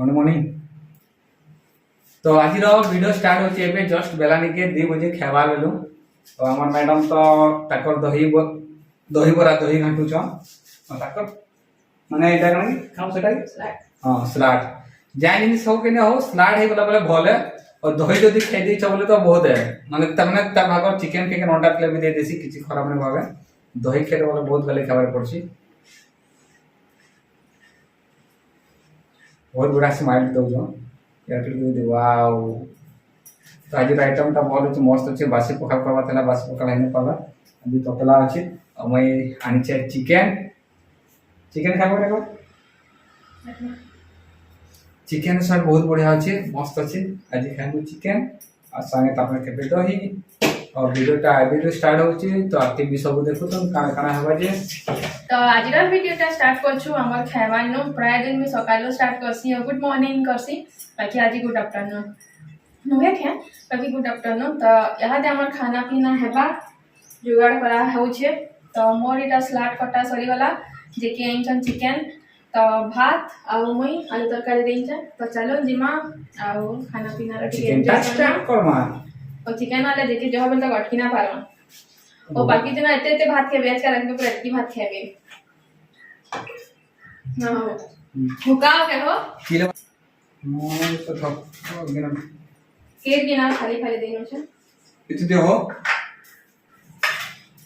Morning morning. तो आज video start होची एबे जस्ट बेलानी के 2 बजे खाइबार बेलु। तो हमर मैडम तो ताकर दही बरा दही घाटू छ ताकर माने एटा कनी खाऊ सेटा हां सलाड जाय जिनिस हो के ने हो सलाड हे बोला भले और दही जदी खाइ दै छ बोले तो बहुत है माने तमने त भागर चिकन के नोटा प्ले भी दे देसी किछि खराब नै भागे दही खेले बोले बहुत गले खाबार पड़सी। बहुत बड़ा स्माइल दो जो वाओ। तो आज आइटम टा बहुत अच्छे मस्त अच्छे बासी पखाल करवा थला बासी पखाल हैने पाला अभी ततला अछि और मैं आनी छे चिकन चिकन खाबो देखो चिकन सर बहुत बढ़िया अछि मस्त अछि आज खाबो चिकन और संगे तापर के दही और वीडियो स्टार्ट होची तो आते भी सब देखो तो काना काना हवा जे। तो आज वीडियो स्टार्ट करछु हमर खाइबानो प्राय दिन में सकालो स्टार्ट करसी और गुड मॉर्निंग करसी बाकी आज गुड आफ्टरनून नुहे थे बाकी गुड आफ्टरनून। तो यहाँ दे हमर खाना पीना हेबा जुगाड़ करा होछे। तो मोर इटा सलाड कटा सरी वाला जे के इंचन चिकन तो भात आउ मई आलू तरकारी देइछे। तो चलो जिमा आउ खाना पीना रे चिकन स्टार्ट करमा और चिकन वाला जेके जो हबल तक अटकी ना पारो और बाकी जना एते एते भात खेबे आज का रखबे पर एतकी भात खेबे ना हो भुकाओ के हो किलो मोर तो थक गिना केर गिना खाली खाली देनो छे इतु दे हो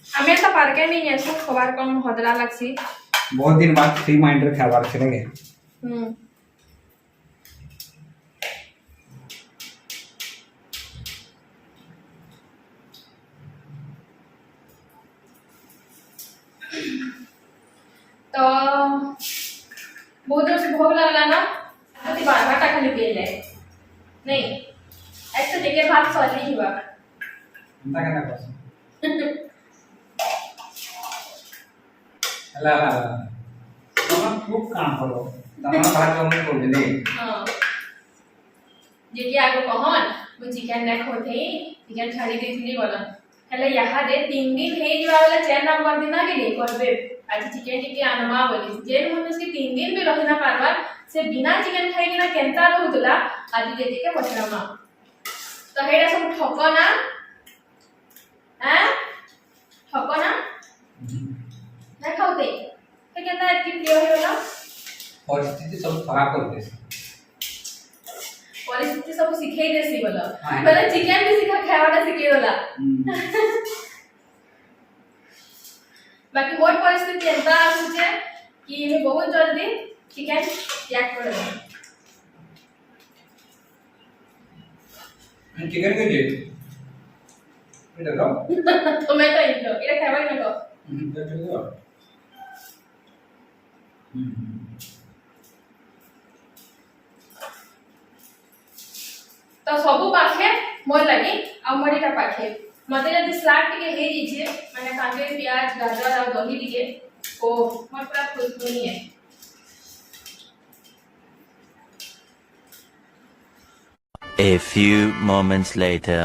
हमें तो पार्के नहीं है सो खबर कम हदरा लागसी बहुत दिन बाद फ्री माइंड रे खाबार छेगे। तो बहुत जोर से भूख लगला ना तो 12 टा खाली पी ले नहीं ऐसे देखे भात सॉली ही बा अंता करना बस अला तुम खूब काम करो तमन भात जमने को दे हां जे कि आगो कहन मु चिकन देखो थे चिकन छाड़ी देथिली बोला हेले यहाँ दे 3 दिन हे जीवा वाला 4 नंबर दिन ना के करबे आज चिकन टिके आनमा बोली जेन मन से 3 दिन भी रहना पारवा से बिना चिकन खाई ना केनता रहउतला आज जे के पछरामा तो हेडा सब ठको ना हैं ठको ना ना खाउते तो केनता एटकी प्रिय होइला परिस्थिति सब खराब कर दे परिस्थिति सब सिखाई देसी बोला पहले चिकन भी सिखा खावाटा सिखाई देला बाकी मोर परिस्थिति एंता आछे कि मैं बहुत जल्दी चिकन त्याग कर दे चिकन के दे इधर लो तो मैं तो इधर इधर खावा ना को इधर दे तो सब पाखे मोर लगी आ मोरीटा पाखे मते जदी सलाड टिके हे दीजिए माने कांदे प्याज गाजर और दही टिके ओ मोर पूरा खुशबुनी है। A few moments later.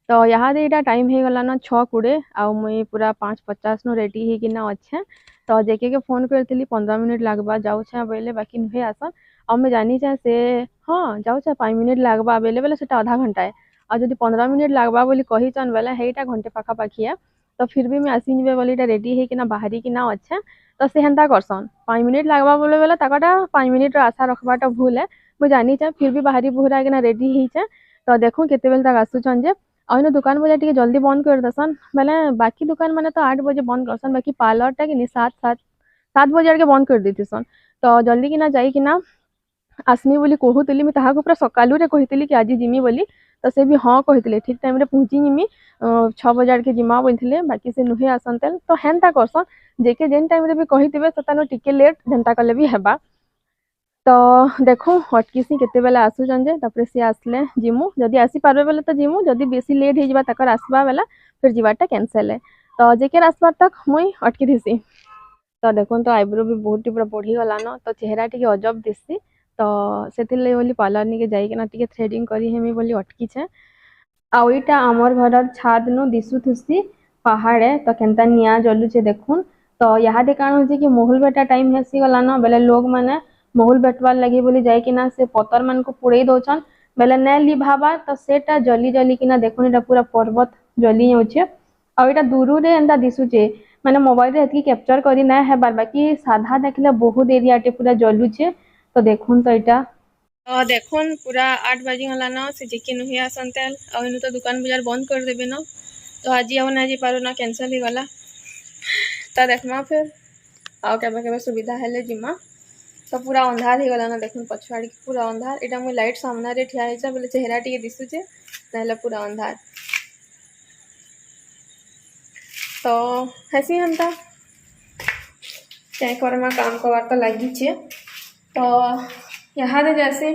तो यहाँ दे इटा टाइम हे गला ना 6:20 आ मुई पूरा 5:50 नो रेडी हे कि ना अच्छे। तो जेके के फोन करथिली 15 मिनिट लागबा जाउ छे बेले बाकी नहे आसन आ मैं जानी छे से हां जाउ छे 5 मिनिट लागबा बेले बेले सेटा आधा घंटा है आ जदी 15 मिनिट लागबा बोली कही चन बेले हेटा घंटे पाखा पाखी है। तो फिर भी मैं आसी निबे बोली इटा रेडी हे कि ना बाहरी कि ना अच्छे। तो से हेंता करसन 5 मिनिट लागबा बोले बेले ताकाटा 5 मिनिट रो आशा रखबाटा भूल है मैं जानी छे फिर भी बाहरी बुहरा कि ना रेडी हे छे। तो देखो केते बेल तक आसु छन जे आइनो दुकान बजे टिके जल्दी बंद कर दसन बेले बाकी दुकान माने तो 8 बजे बंद करसन बाकी पार्लर टा कि नि 7 बजे के बंद कर देतिसन। तो जल्दी कि ना जाई कि ना आसमी बोली कहूतली मैं ताहा को पूरा सकालू रे कहितली कि आज जिमी बोली तो से भी हां कहितले ठीक टाइम रे पहुंची जिमी 6 बजे के जिमा बोलथिले बाकी से नुहे आसनतेल तो हेनता करसन जेके जेन टाइम रे भी कहितबे सतानो टिके लेट जेनता कले भी हेबा। तो देखो हटकिसी केते बेला आसु जंजे तापर से आसले जिमु जदी आसी पारबे बेले तो जिमु जदी बेसी लेट हे जिबा तकर आसबा बेला फिर जिबाटा कैंसिल है। तो जेके आसबा तक मुई अटकी दिसी। तो देखो तो आईब्रो भी बहुत पूरा बढ़ी गला न तो चेहरा टिके अजब दिसी। तो सेतिले बोली पार्लर निके जाई के ना टिके थ्रेडिंग करी हेमी बोली अटकी छे। आउ इटा आमर घरर छाद नु दिसुथुसी पहाड़े तो केनता निया जलुचे देखुन। तो यहाँ दे काण होचे कि मोहुल बेटा टाइम हेसी गला न बेले लोग माने ମହୁଲ ବେଟବାର୍ ଲାଗି ବୋଲି ଯାଇକିନା ସେ ପତର ମାନଙ୍କୁ ପୋଡେଇ ଦଉଛନ୍ ବେଲେ ନାଇଁ ଲିଭାବା ତ ସେଟା ଜଲି ଜଲି କିନା ଦେଖୁନ ଏଟା ପୁରା ପର୍ବତ ଜଲି ଯାଉଛେ ଆଉ ଏଟା ଦୂରରେ ଏନ୍ତା ଦିଶୁଛେ ମାନେ ମୋବାଇଲରେ ଏତିକି କ୍ୟାପଚର କରି ନାଇଁ ହେବାର ବାକି ସାଧା ଦେଖିଲେ ବହୁତ ଏରିଆଟେ ପୁରା ଜଲୁଛେ ତ ଦେଖୁନ୍ ତ ଏଟା ଦେଖୁନ୍ ପୁରା 8 ବାଜି ଗଲାନ ସେ ଜିକି नुही आसनते ଆଉ ଏନୁ ତ दुकान बाजार बंद कर देबे न तो आज आउ ना जी पारो ना कैंसिल ही गला तो देखमा फिर ଆଉ କେବେ କେବେ ସୁବିଧା ହେଲେ ଯିମା ତ ପୁରା ଅନ୍ଧାର ହେଇଗଲାନ ଦେଖୁନ୍ ପଛଆଡ଼ିକି ପୁରା ଅନ୍ଧାର ଏଇଟା ମୁଇଁ ଲାଇଟ୍ ସାମ୍ନାରେ ଠିଆ ହେଇଛେ ବୋଲେ ଚେହେରା ଟିକେ ଦିଶୁଛେ ନହେଲେ ପୁରା ଅନ୍ଧାର ତ ହେସି ହେନ୍ତା ଚାହିଁ କର୍ମା କାମ କବାର୍ ତ ଲାଗିଛେ ତ ଇହାଦେ ଯାଏସି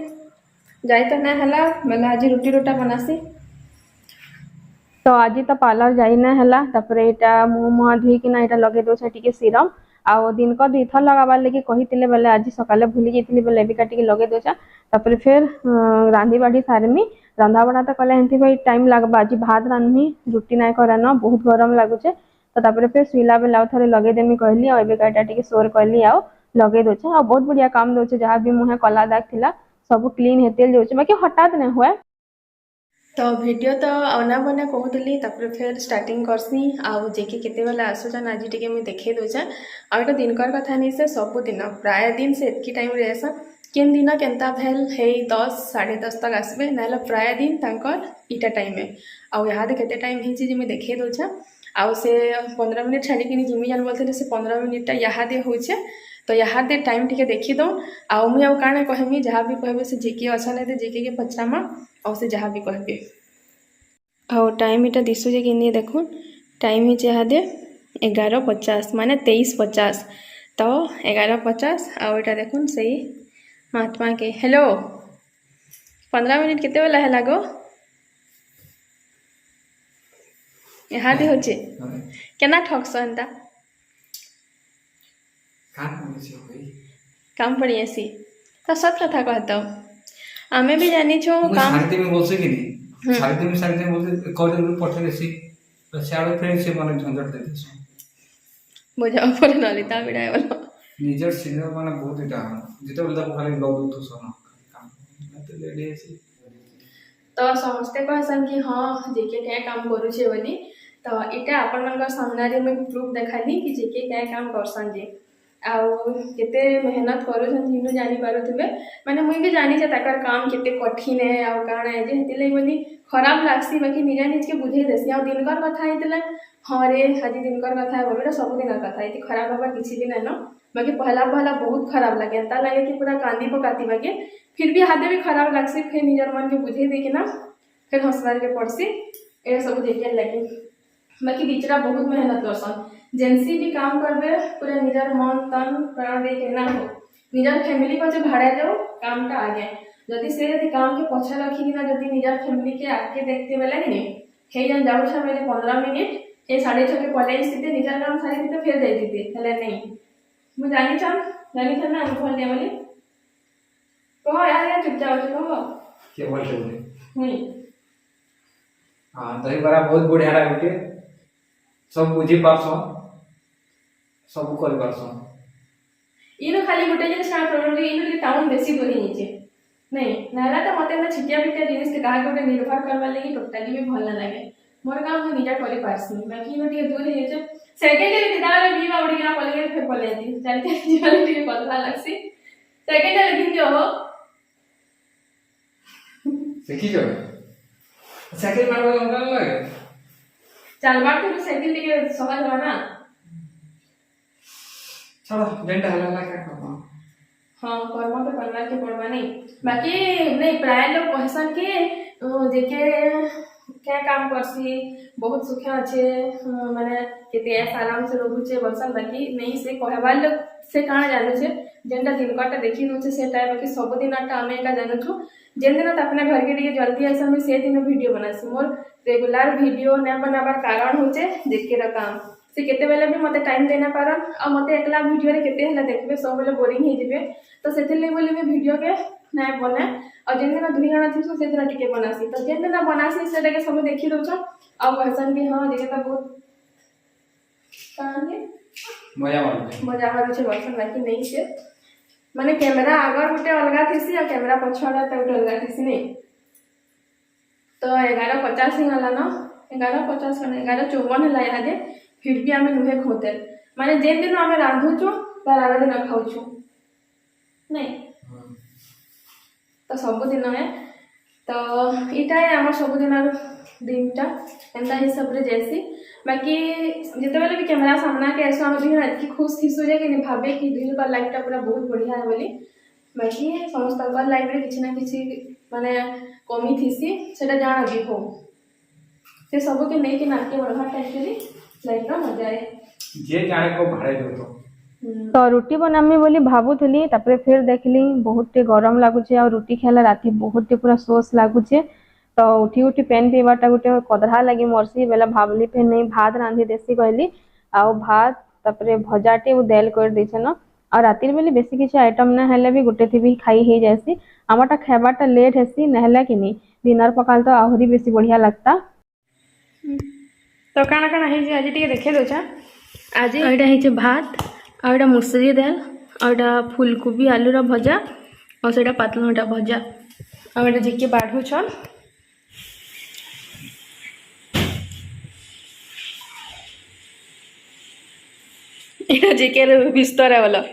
ଯାଇ ତ ନାଇଁ ହେଲା ବେଲେ ଆଜି ରୁଟି ରୁଟା ବନାସି ତ ଆଜି ତ ପାର୍ଲର ଯାଇ ନାଇଁ ହେଲା ତାପରେ ଏଇଟା ମୁହଁ ଧୁଇକିନା ଏଇଟା ଲଗେଇ ଦଉଛେ ଟିକେ ସିରମ୍ ଆଉ ଦିନକ ଦୁଇଥର ଲଗାବାର ଲାଗି କହିଥିଲେ ବେଲେ ଆଜି ସକାଳେ ଭୁଲି ଯାଇଥିଲି ବେଲେ ଏବିକା ଟିକେ ଲଗେଇ ଦଉଛେ ତାପରେ ଫେର୍ ରାନ୍ଧି ବାଢ଼ି ସାରମି ରନ୍ଧା ବଢ଼ା ତ କଲେ ଏମିତି ଭାଇ ଟାଇମ୍ ଲାଗ୍ବା ଆଜି ଭାତ ରାନ୍ଧମି ରୁଟି ନାଇଁ କରାନ ବହୁତ ଗରମ ଲାଗୁଛେ ତ ତାପରେ ଫେର୍ ଶୁଇଲା ବେଲେ ଆଉ ଥରେ ଲଗେଇଦେମି କହିଲି ଆଉ ଏବିକା ଏଇଟା ଟିକେ ସୋର କଲି ଆଉ ଲଗେଇ ଦଉଛେ ଆଉ ବହୁତ ବଢିଆ କାମ ଦଉଛେ ଯାହା ବି ମୁହଁ କଲା ଦାଗ ଥିଲା ସବୁ କ୍ଲିନ୍ ହେତେଲ ଯାଉଛେ ବାକି ହଠାତ୍ ନାଇଁ ହୁଏ तो वीडियो तो अना बना कहूली फिर स्टार्टिंग करसी आउ जेके केतेबेले आसुचन आज टिके मुझे देखई दूचे आउ दिनकर कथा नहीं से सबुदिन प्राय दिन से एतकी टाइम आसन केन दिन केन्ता भेल हे 10 10:30 तक आसबे ना प्राय दिन तांकर इटा टाइम है आउ यहाँ केते टाइम होइछि जे मुझे देखई दूचे आउ से 15 मिनट छाड़ी जिमी जान बोलते से 15 मिनट यहाँ होचे तो यहाँ टाइम टिके देखी दो आउ मुझे आउ काଣା कहमी जहाँ भी कहबे से जेके अछन ए जेके के पचरामा और से जहाँ भी कहबे आउ टाइम इटा दिशुजे कि नहीं देखो टाइम ही यहाँ 11:50 माने 23:50 तो 11:50 आउ इटा देखुन सही महात्मा के हेलो 15 मिनट केते बेला है लागो यहाँ दे होचे केना ठगस एंता काम पड़ी ऐसी तो सब कथा कहता आमे भी जानी छो काम सारते में बोलसे कि नहीं सारते बोलसे कॉलेज में पढ़ते देसी तो सारे फ्रेंड से माने झंझट दे देसी बुझा पर नलिता बिडाय वाला निजर सीनियर माने बहुत इटा जेते बोलता खाली ब्लॉग दू तो सोना काम तो लेडी ऐसी तो समझते कहसन कि हां जेके क्या काम करू छे बोली तो इटा अपन मन का सामने रे मैं प्रूफ देखाली कि जेके क्या काम करसन जे आउ केते मेहनत करूछन जिनु जानी पारुथिबे माने मुई भी जानी जे ताकर काम केते कठिन है आउ काना है जे हेतिले बोली खराब लागसी बाकी निजा निज के बुझे देसी आउ दिनकर कथा हेतिले हां रे आज दिनकर कथा है बोलबेटा सब दिन कथा है खराब हवा किछि भी न बाकी पहला बहुत खराब लगे ता लगे कि पूरा कांदी पकाती बाकी फिर भी हाथे भी खराब लागसी फिर निजर मन के बुझे दे के ना फिर हंसवार के पड़सी ए सब देखे लगे बाकी बिचरा बहुत मेहनत करसन जेंसी भी काम करबे पूरा निजर मन तन प्राण दे के ना हो निजर फैमिली को जो भाड़ा जाओ काम का आगे जदि से यदि काम के पछा रखी ना जदि निजर फैमिली के आके देखते बेला नहीं हे जन जाऊ छ मेरे 15 मिनिट ए 6:30 के कॉलेज स्थित निजर काम सारी तो फिर जाई थी हेले नहीं मु जानी छ ना बोल दे बोली कहो यार चुपचाप कहो के बोलते बोले नहीं हां दही बड़ा बहुत बढ़िया लागुटे सब बुझी पारसो सब कर पारसो इनो खाली गोटे जे स्टार्ट प्रोग्राम रे इनो टाउन बेसी दूर नीचे नहीं नाला तो मते ना छिटिया बिटिया जिनिस के काहे गोटे निर्भर करबा लागि टोटली भी भल ना लागे मोर काम हम निजा करि पारसी बाकी इनो टिके दूर नीचे सेकंड रे दिदाले बीवा उड़ी ना कॉलेज फिर कॉलेज दी चलते जीवन टिके पतला लागसी सेकंड रे दिन जो हो सीखी जो साइकिल मारबा अंकल लगे चलबार तो साइकिल टिके सहज हो ना चलो जेंटा हला क्या करबा हाँ कर्म तो करवा के पड़वा नहीं बाकी नहीं प्राय लोग कहसन के जेके क्या काम करसी बहुत सुख अच्छे माने केते आराम से रहूचे बसन बाकी नहीं से कहबार लोग से काना जानू छे जेंटा दिनकटा देखी दउछे से टाइम बाकी सब दिन आटा हमें का जानू छु जेन दिन अपने घर के लिए जल्दी आइस हम से दिन वीडियो बनासी मोर रेगुलर वीडियो न बनाबार कारण होचे जेके र काम से केते बेले भी मते टाइम देना पारन आ मते एकला वीडियो रे केते हला देखबे सब बेले बोरिंग हे जिवे तो सेते ले बोले मैं वीडियो के ना बने और जेन दिन दुई जणा थिसो से दिन टिके बनासी तो जेन दिन बनासी से के सब देखि दउछ आ कहसन कि हां जेके त बहुत काहे मजा मारू छे बसन बाकी नहीं छे माने कैमरा आगर गोटे अलग थी और कैमरा पछड़ा तो गोटे अलग थी नहीं। तो 11:50 ही गला न 11:50 11:54 है यहाँ फिर भी आम नुहे खोते माने जेन दिन आम रांधुचु तार आगे दिन खाऊचु नहीं तो सबुदिन है तो इटा है आम सबुदिन दिनटा एंता हिसाब से जैसी बाकी जिते बेले भी कैमरा सामना के ऐसा आम भी इतनी खुश थीसु जे कि भावे कि दिल का लाइफटा पूरा बहुत बढ़िया है बोली बाकी समस्त लाइफ में किसी ना किसी माने कमी थीसी सेटा जाना भी हो से सब के नहीं कि नाके बढ़वा एक्चुअली लाइफ का मजा है जे जाने को भाड़े दो तो रुटी बनामी बोली भावुली तापर फिर देखली बहुत गरम लगुचे और रुटी खाला राति बहुत पूरा सोच लगुचे तो उठी उठी पेन पीवाटा गोटे कदरा लगी मरसी बेला भावली फिर नहीं भात रांधि देसी कहली आउ भात तापर भजाटे देल कर देछन और राति बेले बेसी किसी आइटम ना हेले भी गोटे थी भी खाई हो जासी आमटा खाबाटा लेट हेसी नहला कि नहीं डिनर पकाल तो आहरी बेसी बढ़िया लगता तो काना काना है आज टी देखे दोचा आज एटा है भात और एटा मुसरी दाल और एटा फूलकोबी आलूर भजा और सेटा पातलटा भजा और एटा जिके बाढ़ू छन एटा जिके बिस्तर वाला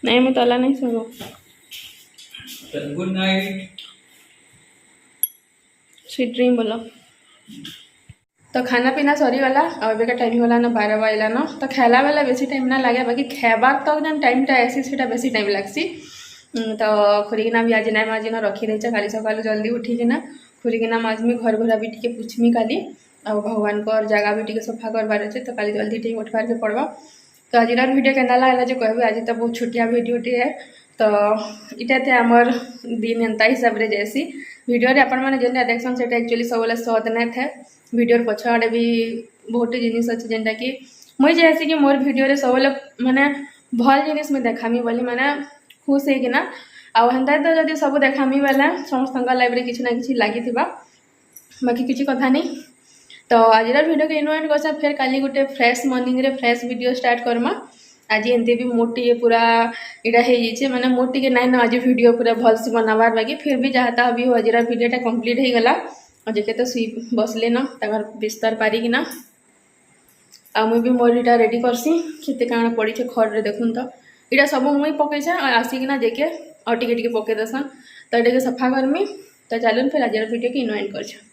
नहीं मैं तला नहीं सुनो गुड नाइट स्वीट ड्रीम बोलो तो खाना पीना सरीगला और एबेका टाइम होला ना 12 बजला न तो खाला बेला बेसी टाइम ना लगे बाकी खाबार तक जन टाइमटा आसी से बेसी टाइम लगसी तो खुरीकिना भी आज ना माजिना रखी देचे काली सकाल जल्दी उठिकिना खुरीकिना माजमी घर घरा भी टिके पुछमी काली और भगवान को जगह भी टिके सफा करबार अच्छे तो काली जल्दी टिके उठबार के पड़वा तो आज वीडियो केना लागला जो कहबे आज तो बहुत छोटिया वीडियो है तो इटा थे आमर दिन एंता हिसाब रे जैसी वीडियो रे आपण माने जेनटा देखसन सेटा एक्चुअली सबले सत नै थे वीडियो पछाड़े भी बहुत जिनिस अच्छे जेनटा कि मुई जैसे कि मोर वीडियो रे सबले माने भल जिनिस में देखामी बोली माने खुश है कि ना आ हेन्ता तो जदि सब देखामी बेला समस्त लाइफ रे किछि ना किछि लागि थिबा बाकी किछि कथा नहीं तो आज वीडियो के इनवाइट करसा फिर काली गोटे फ्रेश मॉर्निंग रे फ्रेश वीडियो स्टार्ट करमा आज एमती भी मोर टे पूरा इटा हो माने मोर टे नाइन आज वीडियो पूरा भल से बनाबार बाकी फिर भी जहाँ भी हो आज वीडियोटा कंप्लीट हो गला और जेके तो सुई बसले न तकर बिस्तर पारिकिना आ मुई भी मोर इटा रेडी करसी केते काଣା पड़ी छे खड़ रे देखुन तो इटा सब मुई पके छे और आसिकिना जेके और टिके टिके पके दसन तो एटा के सफा करमी तो चलून फिर आज वीडियो के इनवाइट कर छ।